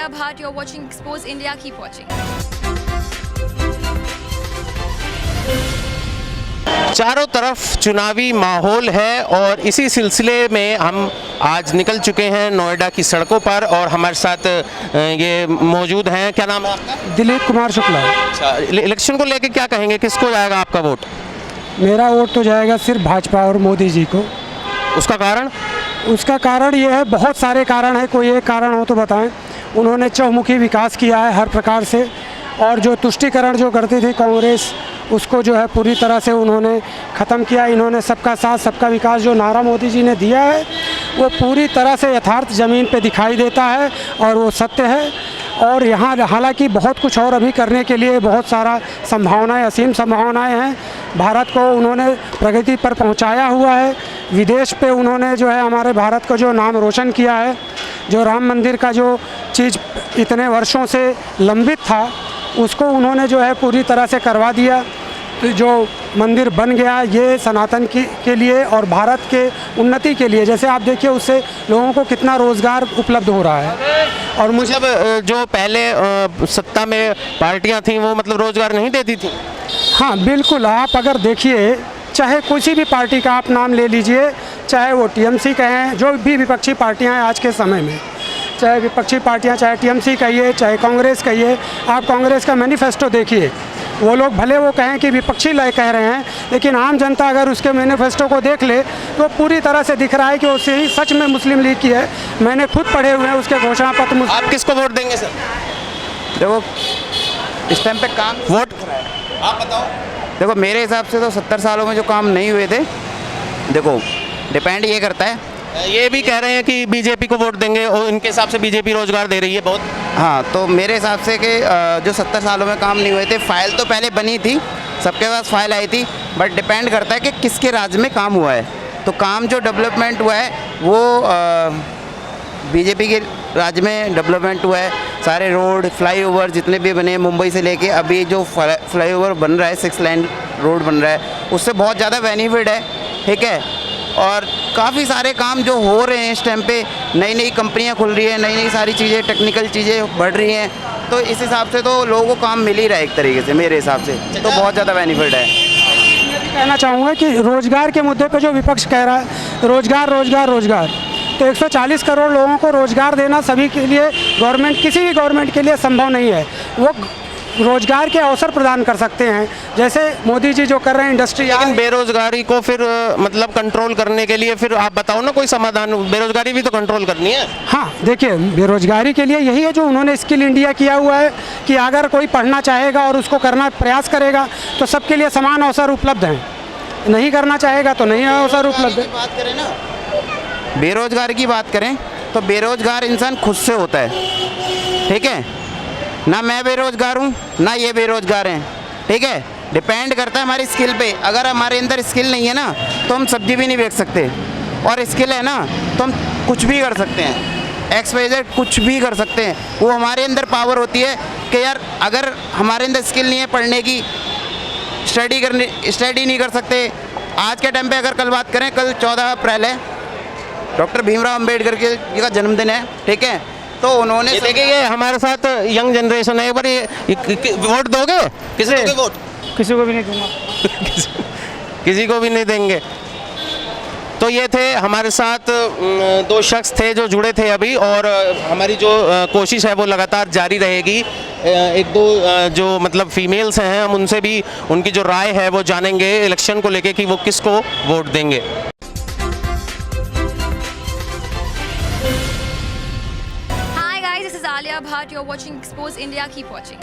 Alia Bhatt. You're watching Expose India. Keep watching. चारों तरफ चुनावी माहौल है और इसी सिलसिले में हम आज निकल चुके हैं नोएडा की सड़कों पर और हमारे साथ ये मौजूद हैं। क्या नाम है आपका? दिलीप कुमार शुक्ला। अच्छा, इलेक्शन को लेके क्या कहेंगे, किसको जाएगा आपका वोट? मेरा वोट तो जाएगा सिर्फ भाजपा और मोदी जी को। उसका कारण? उसका कारण ये है, बहुत सारे कारण है, कोई एक कारण हो तो बताएं। उन्होंने चहुमुखी विकास किया है हर प्रकार से, और जो तुष्टीकरण जो करती थी कांग्रेस, उसको जो है पूरी तरह से उन्होंने ख़त्म किया। इन्होंने सबका साथ सबका विकास जो नारा मोदी जी ने दिया है वो पूरी तरह से यथार्थ ज़मीन पे दिखाई देता है और वो सत्य है। और यहाँ हालांकि बहुत कुछ और अभी करने के लिए बहुत सारा संभावनाएं, असीम संभावनाएं हैं। भारत को उन्होंने प्रगति पर पहुँचाया हुआ है। विदेश पे उन्होंने जो है हमारे भारत को जो नाम रोशन किया है, जो राम मंदिर का जो चीज़ इतने वर्षों से लंबित था उसको उन्होंने जो है पूरी तरह से करवा दिया। तो जो मंदिर बन गया ये सनातन के लिए और भारत के उन्नति के लिए, जैसे आप देखिए उससे लोगों को कितना रोज़गार उपलब्ध हो रहा है। और मुझे जो पहले सत्ता में पार्टियां थीं वो मतलब रोजगार नहीं देती थी? हाँ बिल्कुल, आप अगर देखिए चाहे किसी भी पार्टी का आप नाम ले लीजिए, चाहे वो टीएमसी कहें, जो भी विपक्षी पार्टियां हैं आज के समय में, चाहे विपक्षी पार्टियां, चाहे टीएमसी कहिए, चाहे कांग्रेस कहिए, आप कांग्रेस का मैनिफेस्टो देखिए। वो लोग भले वो कहें कि विपक्षी कह रहे हैं, लेकिन आम जनता अगर उसके मैनिफेस्टो को देख ले तो पूरी तरह से दिख रहा है कि उससे ही सच में मुस्लिम लीग की है। मैंने खुद पढ़े हुए हैं उसके घोषणा पत्र। आप किसको वोट देंगे सर? देखो इस टाइम पे काम वोट आप बताओ। देखो मेरे हिसाब से तो 70 सालों में जो काम नहीं हुए थे, देखो डिपेंड ये करता है। ये भी कह रहे हैं कि बीजेपी को वोट देंगे और इनके हिसाब से बीजेपी रोजगार दे रही है बहुत। हाँ, तो मेरे हिसाब से कि जो 70 सालों में काम नहीं हुए थे, फाइल तो पहले बनी थी, सबके पास फाइल आई थी, बट डिपेंड करता है कि किसके राज में काम हुआ है। तो काम जो डेवलपमेंट हुआ है वो बीजेपी के राज्य में डेवलपमेंट हुआ है। सारे रोड, फ्लाईओवर जितने भी बने, मुंबई से लेके अभी जो फ्लाईओवर बन रहा है, 6 लाइन रोड बन रहा है, उससे बहुत ज़्यादा बेनिफिट है, ठीक है। और काफ़ी सारे काम जो हो रहे हैं इस टाइम पे, नई नई कंपनियां खुल रही है, नई नई सारी चीज़ें, टेक्निकल चीज़ें बढ़ रही हैं, तो इस हिसाब से तो लोगों को काम मिल ही रहा है एक तरीके से, मेरे हिसाब से तो बहुत ज़्यादा बेनिफिट है। कहना चाहूँगा कि रोज़गार के मुद्दे पे जो विपक्ष कह रहा है रोज़गार रोज़गार रोज़गार, तो 140 करोड़ लोगों को रोज़गार देना सभी के लिए, गवर्नमेंट किसी भी गवर्नमेंट के लिए संभव नहीं है। वो रोज़गार के अवसर प्रदान कर सकते हैं, जैसे मोदी जी जो कर रहे हैं इंडस्ट्री। लेकिन बेरोजगारी को फिर मतलब कंट्रोल करने के लिए फिर आप बताओ ना कोई समाधान। बेरोजगारी भी तो कंट्रोल करनी है। हाँ देखिए, बेरोजगारी के लिए यही है जो उन्होंने स्किल इंडिया किया हुआ है कि अगर कोई पढ़ना चाहेगा और उसको करना प्रयास करेगा तो सबके लिए समान अवसर उपलब्ध हैं, नहीं करना चाहेगा तो नहीं अवसर उपलब्ध है। बात करें ना, बेरोजगार की बात करें तो बेरोजगार इंसान खुद से होता है, ठीक है ना। मैं बेरोजगार हूँ ना ये बेरोजगार हैं, ठीक है। डिपेंड करता है हमारी स्किल पे। अगर हमारे अंदर स्किल नहीं है ना तो हम सब्जी भी नहीं बेच सकते, और स्किल है ना तो हम कुछ भी कर सकते हैं, XYZ कुछ भी कर सकते हैं। वो हमारे अंदर पावर होती है कि यार अगर हमारे अंदर स्किल नहीं है पढ़ने की, स्टडी नहीं कर सकते। आज के टाइम पे अगर कल बात करें, कल 14 अप्रैल है, डॉक्टर भीमराव अम्बेडकर के का जन्मदिन है, ठीक है। तो उन्होंने देखिए ये हमारे साथ यंग जनरेशन है, एक बार वोट दोगे? किसी को वोट? किसी को भी नहीं दूंगा। किसी को भी नहीं देंगे। तो ये थे हमारे साथ 2 शख्स थे जो जुड़े थे अभी, और हमारी जो कोशिश है वो लगातार जारी रहेगी। 1-2 जो मतलब फीमेल्स हैं, हम उनसे भी उनकी जो राय है वो जानेंगे इलेक्शन को लेके कि वो किसको वोट देंगे। This is Alia Bhatt. You're watching Expose India. Keep watching.